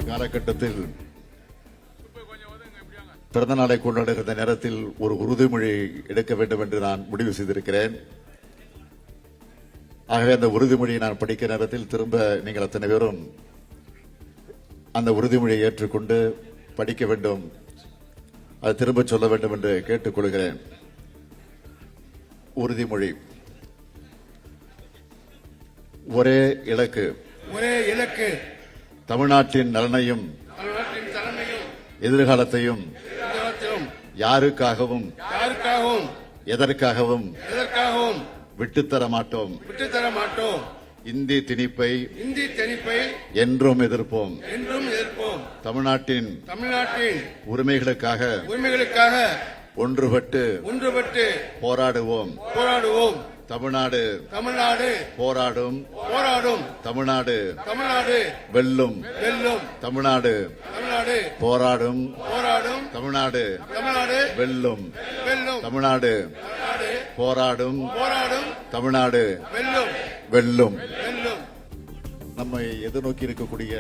காலகட்டத்தில் பிறந்த நாளை கொண்டாடுகிற நேரத்தில் ஒரு உறுதிமொழி எடுக்க வேண்டும் என்று நான் முடிவு செய்திருக்கிறேன். ஆகவே அந்த உறுதிமொழியை நான் படிக்கிற நேரத்தில் திரும்ப நீங்கள் அத்தனை பேரும் அந்த உறுதிமொழியை ஏற்றுக்கொண்டு படிக்க வேண்டும், அது திரும்ப சொல்ல வேண்டும் என்று கேட்டுக்கொள்கிறேன். உறுதிமொழி. ஒரே இலக்கு. ஒரே இலக்கு. தமிழ்நாட்டின் நலனையும் எதிர்காலத்தையும் யாருக்காகவும் எதற்காகவும் விட்டுத்தர மாட்டோம். இந்தி திணிப்பை என்றும் எதிர்ப்போம். தமிழ்நாட்டின் உரிமைகளுக்காக ஒன்றுபட்டு போராடுவோம். தமிழ்நாடு போராடும். தமிழ்நாடு வெல்லும். தமிழ்நாடு போராடும். தமிழ்நாடு வெல்லும். தமிழ்நாடு போராடும். தமிழ்நாடு வெல்லும். நம்மை எதிர்நோக்கி இருக்கக்கூடிய